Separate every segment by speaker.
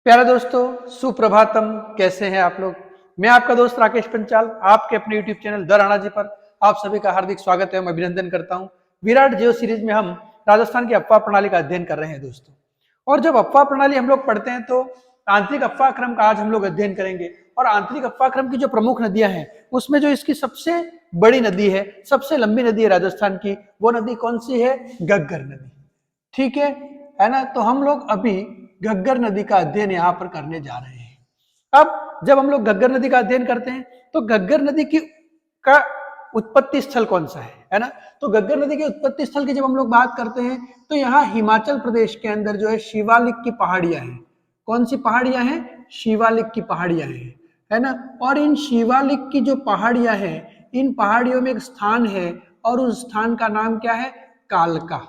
Speaker 1: प्यारे दोस्तों, सुप्रभातम। कैसे हैं आप लोग? मैं आपका दोस्त राकेश पंचाल आपके अपने YouTube channel the Rana ji पर आप सभी का हार्दिक स्वागत है। मैं अभिनंदन करता हूं। विराट जियो सीरीज में हम राजस्थान की अफवाह प्रणाली का अध्ययन कर रहे हैं दोस्तों। और जब अफवाह प्रणाली हम लोग पढ़ते हैं तो आंतरिक अफवाह क्रम का आज हम लोग अध्ययन करेंगे। और आंतरिक अफवाह क्रम की जो प्रमुख नदियां हैं उसमें जो इसकी सबसे बड़ी नदी है, सबसे लंबी नदी है राजस्थान की, वो नदी कौन सी है? घग्गर नदी। ठीक है ना? तो हम लोग अभी घग्गर नदी का अध्ययन यहाँ पर करने जा रहे हैं। अब जब हम लोग घग्गर नदी का अध्ययन करते हैं तो घग्गर नदी की का उत्पत्ति स्थल कौन सा है ना? तो घग्गर नदी के उत्पत्ति स्थल की जब हम लोग बात करते हैं तो यहाँ हिमाचल प्रदेश के अंदर जो है शिवालिक की पहाड़ियां हैं। कौन सी पहाड़ियां हैं? शिवालिक की पहाड़ियां हैं, है ना? और इन शिवालिक की जो पहाड़ियां हैं, इन पहाड़ियों में एक स्थान है और उस स्थान का नाम क्या है? कालका।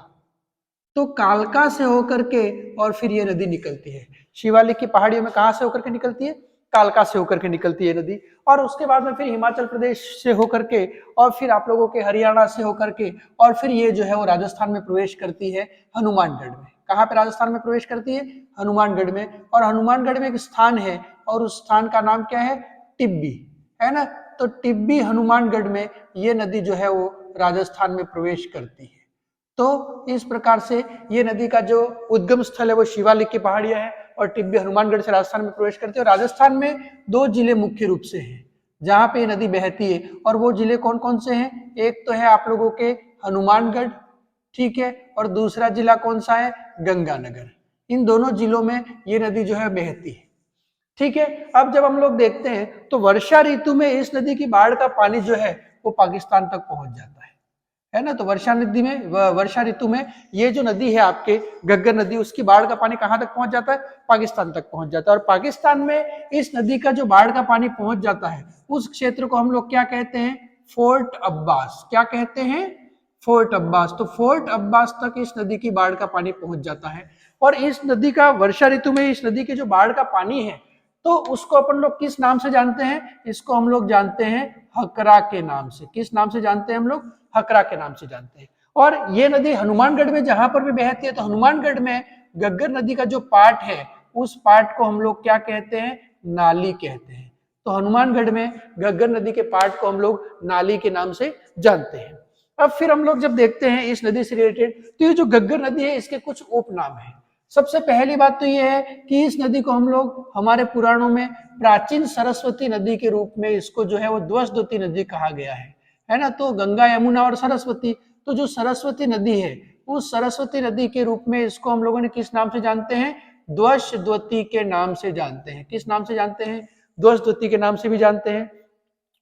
Speaker 1: तो कालका से होकर के और फिर ये नदी निकलती है। शिवालिक की पहाड़ियों में कहां से होकर के निकलती है? कालका से होकर के निकलती है नदी। और उसके बाद में फिर हिमाचल प्रदेश से होकर के और फिर आप लोगों के हरियाणा से होकर के और फिर ये जो है वो राजस्थान में प्रवेश करती है हनुमानगढ़ में। कहां पे राजस्थान में प्रवेश करती है? हनुमानगढ़ में। और हनुमानगढ़ में एक स्थान है और उस स्थान का नाम क्या है? टिब्बी, है ना? तो टिब्बी हनुमानगढ़ में ये नदी जो है वो राजस्थान में प्रवेश करती है। तो इस प्रकार से ये नदी का जो उद्गम स्थल है वो शिवालिक की पहाड़ियां हैं और टिब्बी हनुमानगढ़ से राजस्थान में प्रवेश करती है। और राजस्थान में दो जिले मुख्य रूप से हैं जहां पे ये नदी बहती है। और वो जिले कौन कौन से हैं? एक तो है आप लोगों के हनुमानगढ़, ठीक है, और दूसरा जिला कौन सा है? गंगानगर। इन दोनों जिलों में ये नदी जो है बहती है। ठीक है। अब जब हम लोग देखते हैं तो वर्षा ऋतु में इस नदी की बाढ़ का पानी जो है वो पाकिस्तान तक पहुंच जाता है ना? तो वर्षा ऋतु में ये जो नदी है आपके घग्गर नदी, उसकी बाढ़ का पानी कहां तक पहुंच जाता है? पाकिस्तान तक पहुंच जाता है। और पाकिस्तान में इस नदी का जो बाढ़ का पानी पहुंच जाता है उस क्षेत्र को हम लोग क्या कहते हैं? फोर्ट अब्बास। क्या कहते हैं? फोर्ट अब्बास। तो फोर्ट अब्बास तक इस नदी की बाढ़ का पानी पहुंच जाता है। और इस नदी का वर्षा ऋतु में इस नदी के जो बाढ़ का पानी है तो उसको अपन लोग किस नाम से जानते हैं? इसको हम लोग जानते हैं हकरा के नाम से। किस नाम से जानते हैं हम लोग? हकरा के नाम से जानते हैं। और ये नदी हनुमानगढ़ में जहां पर भी बहती है तो हनुमानगढ़ में घग्गर नदी का जो पार्ट है उस पार्ट को हम लोग क्या कहते हैं? नाली कहते हैं। तो हनुमानगढ़ में घग्गर नदी के पार्ट को हम लोग नाली के नाम से जानते हैं। अब फिर हम लोग जब देखते हैं इस नदी से रिलेटेड तो ये जो घग्गर नदी है इसके कुछ उपनाम है। सबसे पहली बात तो ये है कि इस नदी को हम लोग हमारे पुराणों में प्राचीन सरस्वती नदी के रूप में इसको जो है वो ध्वजद्वती नदी कहा गया है ना? तो गंगा, यमुना और सरस्वती, तो जो सरस्वती नदी है उस सरस्वती नदी के रूप में इसको हम लोगों ने किस नाम से जानते हैं? ध्वजद्वती के नाम से जानते हैं। किस नाम से जानते हैं? ध्वजद्वती के नाम से भी जानते हैं।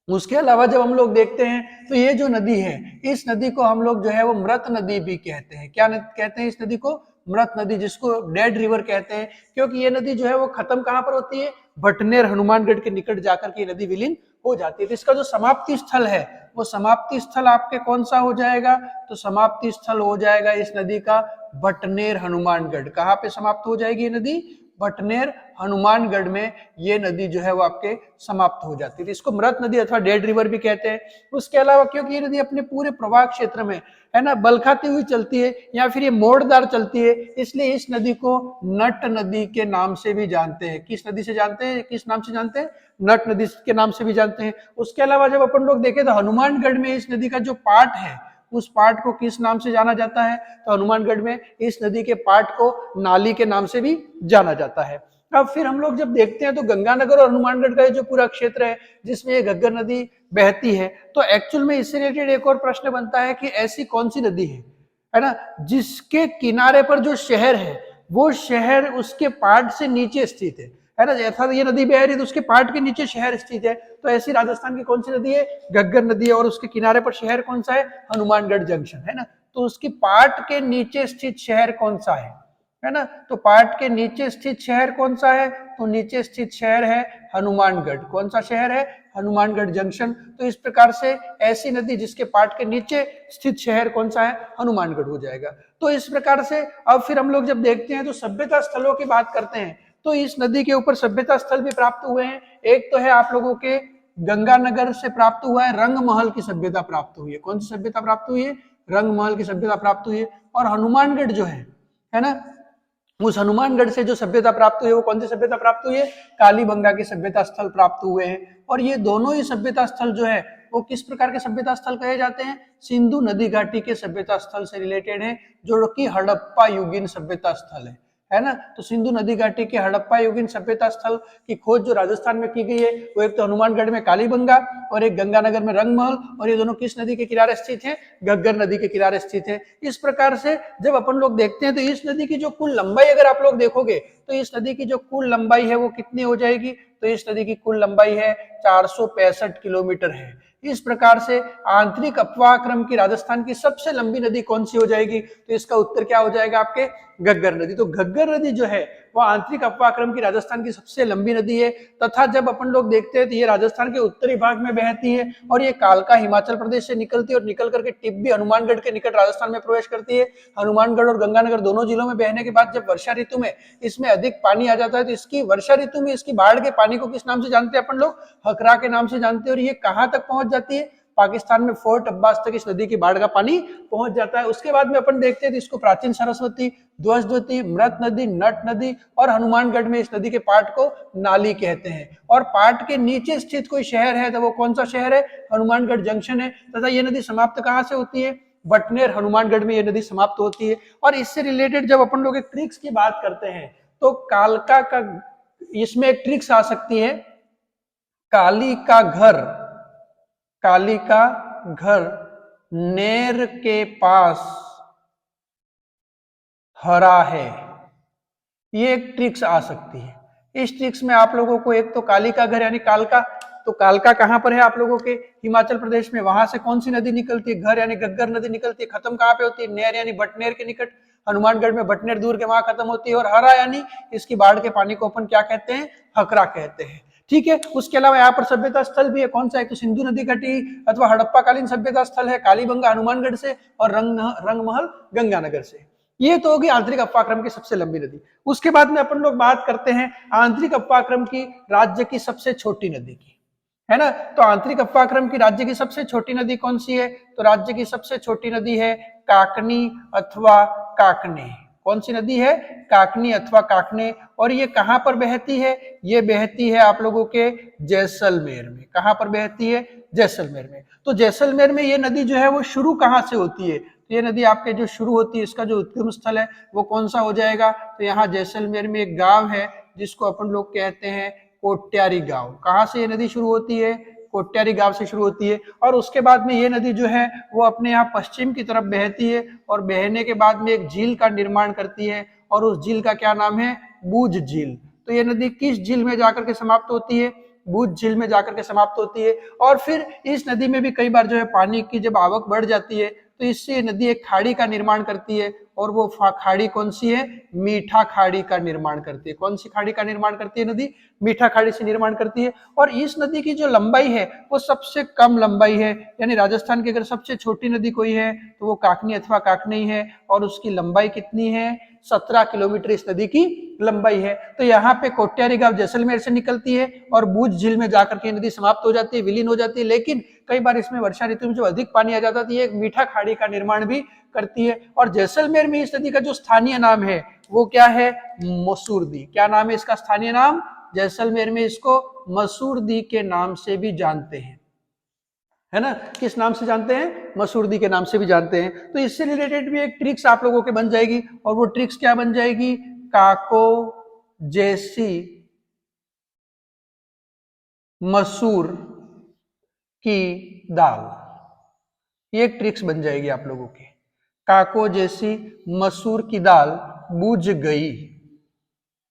Speaker 1: उसके अलावा जब हम लोग देखते हैं तो ये जो नदी है इस नदी को हम लोग जो है वो मृत नदी भी कहते हैं। क्या कहते हैं इस नदी को? मृत नदी, जिसको डेड रिवर कहते हैं, क्योंकि ये नदी जो है वो खत्म कहां पर होती है? भटनेर हनुमानगढ़ के निकट जाकर के नदी विलीन हो जाती है। तो इसका जो समाप्ति स्थल है वो समाप्ति स्थल आपके कौन सा हो जाएगा? तो समाप्ति स्थल हो जाएगा इस नदी का भटनेर हनुमानगढ़। कहां पे समाप्त हो जाएगी ये नदी? भटनेर हनुमानगढ़ में ये नदी जो है वो आपके समाप्त हो जाती है। इसको मृत नदी अथवा डेड रिवर भी कहते हैं। उसके अलावा क्योंकि ये नदी अपने पूरे प्रवाह क्षेत्र में है ना बल खाती हुई चलती है या फिर ये मोड़दार चलती है, इसलिए इस नदी को नट नदी के नाम से भी जानते हैं। किस नदी से जानते हैं? किस नाम से जानते हैं? नट नदी के नाम से भी जानते हैं। उसके अलावा जब अपन लोग देखें तो हनुमानगढ़ में इस नदी का जो पार्ट है उस पार्ट को किस नाम से जाना जाता है? तो हनुमानगढ़ में इस नदी के पार्ट को नाली के नाम से भी जाना जाता है। अब फिर हम लोग जब देखते हैं तो गंगानगर और हनुमानगढ़ का जो पूरा क्षेत्र है जिसमें ये घग्गर नदी बहती है, तो एक्चुअल में इससे रिलेटेड एक और प्रश्न बनता है कि ऐसी कौन सी नदी है ना, जिसके किनारे पर जो शहर है वो शहर उसके पार्ट से नीचे स्थित है ना? जैसा ये नदी बह रही है तो उसके पार्ट के नीचे शहर स्थित है। तो ऐसी राजस्थान की कौन सी नदी है? घग्गर नदी है। और उसके किनारे पर शहर कौन सा है? हनुमानगढ़ जंक्शन, है ना? तो उसकी पार्ट के नीचे स्थित शहर कौन सा है ना? तो पार्ट के नीचे स्थित शहर कौन सा है? तो नीचे स्थित शहर है हनुमानगढ़। कौन सा शहर है? हनुमानगढ़ जंक्शन। तो इस प्रकार से ऐसी नदी जिसके पार्ट के नीचे स्थित शहर कौन सा है? हनुमानगढ़ हो जाएगा। तो इस प्रकार से अब फिर हम लोग जब देखते हैं तो सभ्यता स्थलों की बात करते हैं तो इस नदी के ऊपर सभ्यता स्थल भी प्राप्त हुए हैं। एक तो है आप लोगों के गंगानगर से प्राप्त हुआ है रंगमहल की सभ्यता प्राप्त हुई है। कौन सी सभ्यता प्राप्त हुई है? रंगमहल की सभ्यता प्राप्त हुई है। और हनुमानगढ़ जो है ना, उस हनुमानगढ़ से जो सभ्यता प्राप्त हुई है वो कौन सी सभ्यता प्राप्त हुई है? कालीबंगा के सभ्यता स्थल प्राप्त हुए हैं। और ये दोनों ही सभ्यता स्थल जो है वो किस प्रकार के सभ्यता स्थल कहे जाते हैं? सिंधु नदी घाटी के सभ्यता स्थल से रिलेटेड है, जो कि हड़प्पा युगीन सभ्यता स्थल है ना। तो सिंधु नदी घाटी के हड़प्पा युगीन सभ्यता स्थल की खोज जो राजस्थान में की गई है वो एक तो हनुमानगढ़ में कालीबंगा और एक गंगानगर में रंगमहल, और ये दोनों किस नदी के किनारे स्थित है? घग्गर नदी के किनारे स्थित है। इस प्रकार से जब अपन लोग देखते हैं तो इस नदी की जो कुल लंबाई अगर आप लोग देखोगे तो इस नदी की जो कुल लंबाई है वो कितनी हो जाएगी? तो इस नदी की कुल लंबाई है 465 किलोमीटर है। इस प्रकार से आंतरिक अपवाह क्रम की राजस्थान की सबसे लंबी नदी कौन सी हो जाएगी? तो इसका उत्तर क्या हो जाएगा आपके? घग्गर नदी। तो घग्गर नदी जो है वो आंतरिक अपवाह क्रम की राजस्थान की सबसे लंबी नदी है, तथा जब अपन लोग देखते हैं तो ये राजस्थान के उत्तरी भाग में बहती है और ये कालका हिमाचल प्रदेश से निकलती है और निकल करके टिब्बी हनुमानगढ़ के निकट राजस्थान में प्रवेश करती है। हनुमानगढ़ और गंगानगर दोनों जिलों में बहने के बाद जब वर्षा ऋतु में इसमें अधिक पानी आ जाता है तो इसकी वर्षा ऋतु में इसकी बाढ़ के पानी को किस नाम से जानते हैं अपन लोग? हकरा के नाम से जानते हैं। और ये कहां तक पहुंच जाती है? पाकिस्तान में फोर्ट अब्बास तक इस नदी की बाढ़ का पानी पहुंच जाता है। उसके बाद में अपन देखते हैं तो इसको प्राचीन सरस्वती, ध्वजवती, मृत नदी, नट नदी और हनुमानगढ़ में इस नदी के पाट को नाली कहते हैं। और पाट के नीचे स्थित कोई शहर है तो वो कौन सा शहर है? हनुमानगढ़ जंक्शन है। तथा ये नदी समाप्त कहां से होती है? बटनेर हनुमानगढ़ में ये नदी समाप्त होती है। और इससे रिलेटेड जब अपन लोग एक ट्रिक्स की बात करते हैं तो कालका का इसमें एक ट्रिक्स आ सकती है, काली का घर, काली का घर नेर के पास हरा है, ये एक ट्रिक्स आ सकती है। इस ट्रिक्स में आप लोगों को एक तो काली का घर यानी कालका, तो कालका कहां पर है आप लोगों के? हिमाचल प्रदेश में। वहां से कौन सी नदी निकलती है? घर यानी घग्गर नदी निकलती है। खत्म कहां पे होती है? नेर यानी बटनेर के निकट। हनुमानगढ़ में बटनेर दूर के वहां खत्म होती है। और हरा यानी इसकी बाढ़ के पानी को अपन क्या कहते हैं? हकरा कहते हैं। ठीक है। उसके अलावा यहाँ पर सभ्यता स्थल भी है, कौन सा है? तो सिंधु नदी घाटी अथवा हड़प्पा कालीन सभ्यता स्थल है कालीबंगा हनुमानगढ़ से और रंगमहल गंगानगर से। ये तो होगी आंतरिक अपवाह क्रम की सबसे लंबी नदी। उसके बाद में अपन लोग बात करते हैं आंतरिक अपवाह क्रम की राज्य की सबसे छोटी नदी की, है ना। तो आंतरिक अपवाह क्रम की राज्य की सबसे छोटी नदी कौन सी है? तो राज्य की सबसे छोटी नदी है काकनी अथवा काकने। कौन सी नदी है? काकनी अथवा काकने। और ये कहां पर बहती है? ये बहती है आप लोगों के जैसलमेर में। कहां पर बहती है? जैसलमेर में। तो जैसलमेर में ये नदी जो है वो शुरू कहां से होती है? तो ये नदी आपके जो शुरू होती है इसका जो उद्गम स्थल है वो कौन सा हो जाएगा? तो यहाँ जैसलमेर में एक गांव है जिसको अपन लोग कहते हैं कोट्यारी गांव। कहां से ये नदी शुरू होती है? कोट्यारी गांव से शुरू होती है। और उसके बाद में ये नदी जो है वो अपने यहाँ पश्चिम की तरफ बहती है और बहने के बाद में एक झील का निर्माण करती है और उस झील का क्या नाम है? बूझ झील। तो ये नदी किस झील में जाकर के समाप्त होती है? बूझ झील में जाकर के समाप्त होती है। और फिर इस नदी में भी कई बार जो है पानी की जब आवक बढ़ जाती है तो इससे नदी एक खाड़ी का निर्माण करती है और वो खाड़ी कौन सी है? मीठा खाड़ी का निर्माण करती है। कौन सी खाड़ी का निर्माण करती है नदी? मीठा खाड़ी से निर्माण करती है। और इस नदी की जो लंबाई है वो सबसे कम लंबाई है, यानी राजस्थान की अगर सबसे छोटी नदी कोई है तो वो काकनी अथवा काकनी है और उसकी लंबाई कितनी है? 17 किलोमीटर इस नदी की लंबाई है। तो यहाँ पे कोट्यारी गांव जैसलमेर से निकलती है और बूझ झील में जाकर के नदी समाप्त हो जाती है, विलीन हो जाती है। लेकिन कई बार इसमें वर्षा ऋतु में जो अधिक पानी आ जाता है तो ये एक मीठा खाड़ी का निर्माण भी करती है। और जैसलमेर में इस नदी का जो स्थानीय नाम है वो क्या है? मसूरदी। क्या नाम है इसका स्थानीय नाम? जैसलमेर में इसको मसूरदी के नाम से भी जानते हैं, है ना। किस नाम से जानते हैं? मसूरदी के नाम से भी जानते हैं। तो इससे रिलेटेड भी एक ट्रिक्स आप लोगों के बन जाएगी और वो ट्रिक्स क्या बन जाएगी? काको जैसी मसूर की दाल, ये एक ट्रिक्स बन जाएगी आप लोगों की। काको जैसी मसूर की दाल बूझ गई,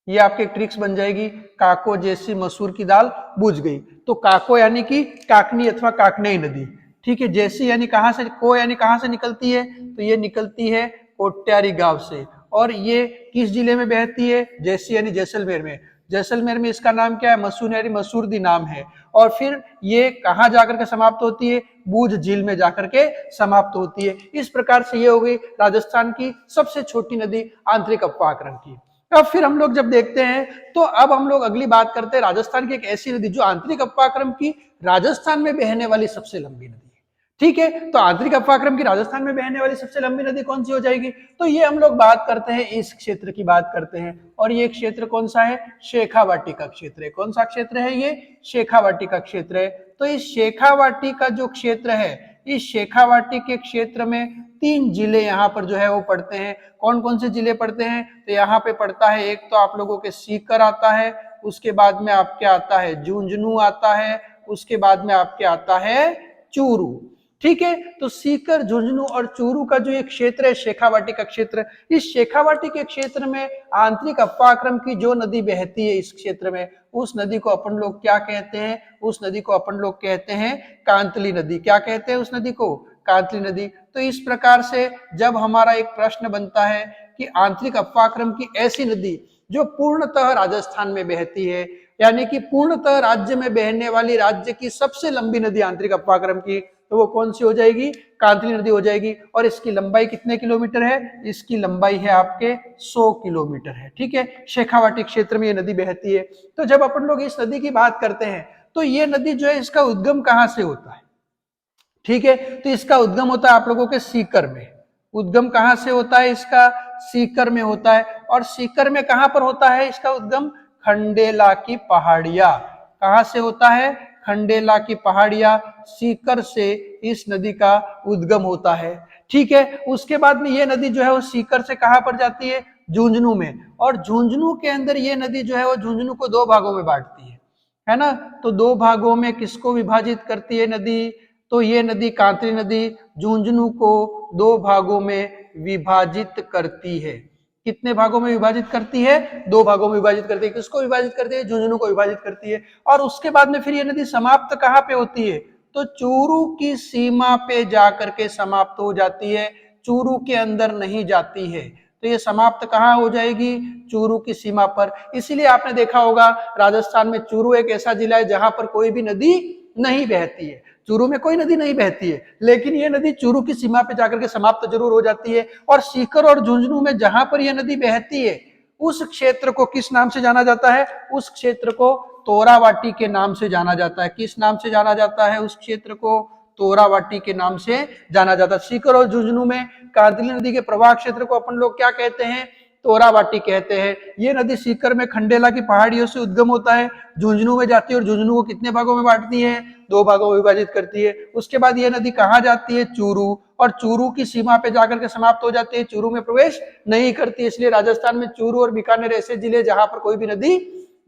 Speaker 1: ये आपके ट्रिक्स बन जाएगी। काको जैसी मसूर की दाल बूझ गई। तो काको यानी कि काकनी अथवा काकनेई नदी, ठीक है। जैसी यानी कहां से? को यानी कहां से निकलती है? तो ये निकलती है कोट्यारी गांव से। और ये किस जिले में बहती है? जैसी यानी जैसलमेर में। जैसलमेर में इसका नाम क्या है? मसूर यानी मसूरदी नाम है। और फिर ये कहां जाकर के समाप्त होती है? बूझ झील में जाकर के समाप्त होती है। इस प्रकार से ये हो गई राजस्थान की सबसे छोटी नदी आंतरिक अपवाह क्रम की। अब फिर हम लोग जब देखते हैं तो अब हम लोग अगली बात करते हैं राजस्थान की एक ऐसी नदी जो आंतरिक अपवाह क्रम की राजस्थान में बहने वाली सबसे लंबी नदी है। ठीक है, तो आंतरिक अफवाक्रम की राजस्थान में बहने वाली सबसे लंबी नदी कौन सी हो जाएगी? तो ये हम लोग बात करते हैं, इस क्षेत्र की बात करते हैं, और ये क्षेत्र कौन सा है? शेखावाटी का क्षेत्र है। कौन सा क्षेत्र है ये? शेखावाटी का क्षेत्र है। तो इस शेखावाटी का जो क्षेत्र है, इस शेखावाटी के क्षेत्र में 3 जिले यहाँ पर जो है वो पड़ते हैं। कौन कौन से जिले पड़ते हैं? तो यहाँ पे पड़ता है, एक तो आप लोगों के सीकर आता है, उसके बाद में आपके आता है झुंझुनू आता है, उसके बाद में आपके आता है चूरू। ठीक है, तो सीकर, झुंझुनू और चूरू का जो एक क्षेत्र है शेखावाटी का क्षेत्र, इस शेखावाटी के क्षेत्र में आंतरिक अफवाक्रम की जो नदी बहती है इस क्षेत्र में, उस नदी को अपन लोग क्या कहते हैं? उस नदी को अपन लोग कहते हैं कांतली नदी। क्या कहते हैं उस नदी को? कांतली नदी। तो इस प्रकार से जब हमारा एक प्रश्न बनता है कि आंतरिक अफवाक्रम की ऐसी नदी जो पूर्णतः राजस्थान में बहती है, यानी कि पूर्णतः राज्य में बहने वाली राज्य की सबसे लंबी नदी आंतरिक अफवाक्रम की, तो वो कौन सी हो जाएगी? कांतली नदी हो जाएगी। और इसकी लंबाई कितने किलोमीटर है? इसकी लंबाई है आपके 100 किलोमीटर है। ठीक है, शेखावाटी क्षेत्र में ये नदी बहती है। तो जब अपन लोग इस नदी की बात करते हैं तो ये नदी जो है, इसका उद्गम कहाँ से होता है? ठीक है, तो इसका उद्गम होता है आप लोगों के सीकर में। उद्गम कहाँ से होता है इसका? सीकर में होता है। और सीकर में कहाँ पर होता है इसका उद्गम? खंडेला की पहाड़ियां। कहाँ से होता है? खंडेला की पहाड़ियां, सीकर से इस नदी का उद्गम होता है। ठीक है, उसके बाद में ये नदी जो है वो सीकर से कहाँ पर जाती है? झुंझुनू में। और झुंझुनू के अंदर ये नदी जो है वो झुंझुनू को 2 भागों में बांटती है ना? तो 2 भागों में किसको विभाजित करती है नदी? तो ये नदी कांतली नदी झुंझुनू को 2 भागों में विभाजित करती है। कितने भागों में विभाजित करती है? 2 भागों में विभाजित करती है। किसको विभाजित करती है? झुंझुनू को विभाजित करती है। और उसके बाद में फिर ये नदी समाप्त कहाँ पे होती है? तो चूरू की सीमा पे जाकर के समाप्त हो जाती है, चूरू के अंदर नहीं जाती है। तो ये समाप्त कहाँ हो जाएगी? चूरू की सीमा पर। इसीलिए आपने देखा होगा राजस्थान में चूरू एक ऐसा जिला है जहां पर कोई भी नदी नहीं बहती है। चूरू में कोई नदी नहीं बहती है, लेकिन ये नदी चूरू की सीमा पे जाकर के समाप्त जरूर हो जाती है। और सीकर और झुंझुनू में जहां पर यह नदी बहती है, उस क्षेत्र को किस नाम से जाना जाता है? उस क्षेत्र को तोरावाटी के नाम से जाना जाता है। किस नाम से जाना जाता है उस क्षेत्र को? तोरावाटी के नाम से जाना जाता है। सीकर और झुंझुनू में कांतली नदी के प्रवाह क्षेत्र को अपन लोग क्या कहते हैं? तोरावाटी कहते हैं। ये नदी सीकर में खंडेला की पहाड़ियों से उद्गम होता है, झुंझुनू में जाती है, और झुंझुनू को कितने भागों में बांटती है? 2 भागों में विभाजित करती है। उसके बाद ये नदी कहाँ जाती है? चूरू। और चूरू की सीमा पे जाकर के समाप्त हो जाती है, चूरू में प्रवेश नहीं करती। इसलिए राजस्थान में चूरू और बीकानेर ऐसे जिले जहां पर कोई भी नदी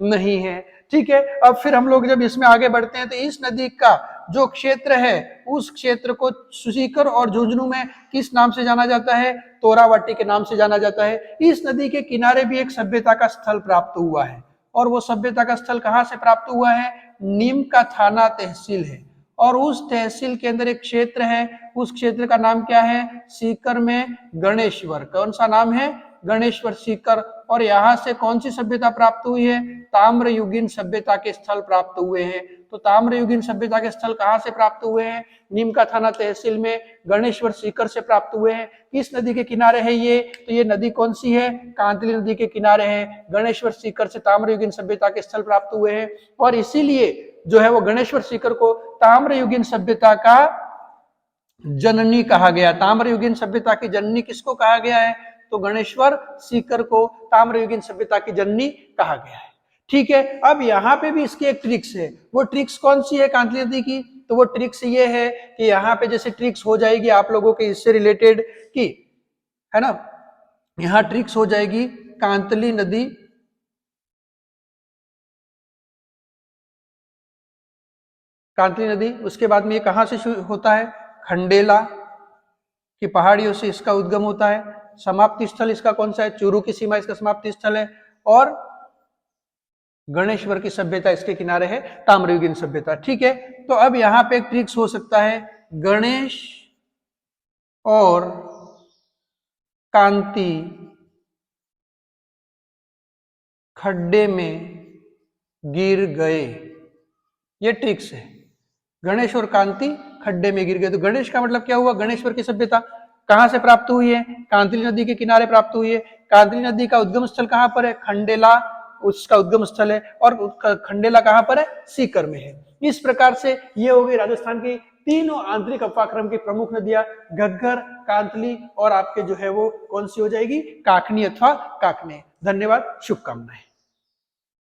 Speaker 1: नहीं है। ठीक है, अब फिर हम लोग जब इसमें आगे बढ़ते हैं तो इस नदी का जो क्षेत्र है, उस क्षेत्र को सीकर और झुंझुनू में किस नाम से जाना जाता है? तोरावाटी के नाम से जाना जाता है। इस नदी के किनारे भी एक सभ्यता का स्थल प्राप्त हुआ है, और वो सभ्यता का स्थल कहाँ से प्राप्त हुआ है? नीम का थाना तहसील है, और उस तहसील के अंदर एक क्षेत्र है, उस क्षेत्र का नाम क्या है? सीकर में गणेश्वर। कौन सा नाम है? गणेश्वर सीकर। और यहाँ से कौन सी सभ्यता प्राप्त हुई है? ताम्रयुगीन सभ्यता के स्थल प्राप्त हुए हैं। तो ताम्रयुगीन सभ्यता के स्थल कहाँ से प्राप्त हुए हैं? नीम का थाना तहसील में गणेश्वर सीकर से प्राप्त हुए हैं। किस नदी के किनारे है ये? तो ये नदी कौन सी है? कांतली नदी के किनारे है। गणेश्वर सीकर से ताम्रयुगीन सभ्यता के स्थल प्राप्त हुए हैं, और इसीलिए जो है वो गणेश्वर सीकर को ताम्रयुगीन सभ्यता का जननी कहा गया। ताम्रयुगीन सभ्यता की जननी किसको कहा गया है? तो गणेश्वर सीकर को ताम्रयुगीन सभ्यता की जननी कहा गया है। ठीक है, अब यहाँ पे भी इसकी एक ट्रिक्स है। वो ट्रिक्स कौन सी है कांतली नदी की? तो वो ट्रिक्स ये है कि यहाँ पे जैसे ट्रिक्स हो जाएगी आप लोगों के इससे रिलेटेड की, है ना, यहाँ ट्रिक्स हो जाएगी कांतली नदी उसके बाद में ये कहां से होता है? खंडेला की पहाड़ियों से इसका उद्गम होता है। समाप्ति स्थल इसका कौन सा है? चूरू की सीमा इसका समाप्ति स्थल है। और गणेश्वर की सभ्यता इसके किनारे है, ताम्रयुगीन सभ्यता। ठीक है, तो अब यहां पे एक ट्रिक्स हो सकता है, गणेश और कांति खड्डे में गिर गए। ये ट्रिक्स है। गणेश और कांति खड्डे में गिर गए। तो गणेश का मतलब क्या हुआ? गणेश्वर की सभ्यता कहां से प्राप्त हुई है? कांतली नदी के किनारे प्राप्त हुई है। कांतली नदी का उद्गम स्थल कहां पर है? खंडेला उसका उद्गम स्थल है, और खंडेला कहां पर है? सीकर में है। इस प्रकार से ये हो गई राजस्थान की तीनों आंतरिक अपाक्रम की प्रमुख नदियां घग्गर, कांतली और आपके जो है वो कौन सी हो जाएगी, काकनी अथवा काकने। धन्यवाद, शुभकामनाएं।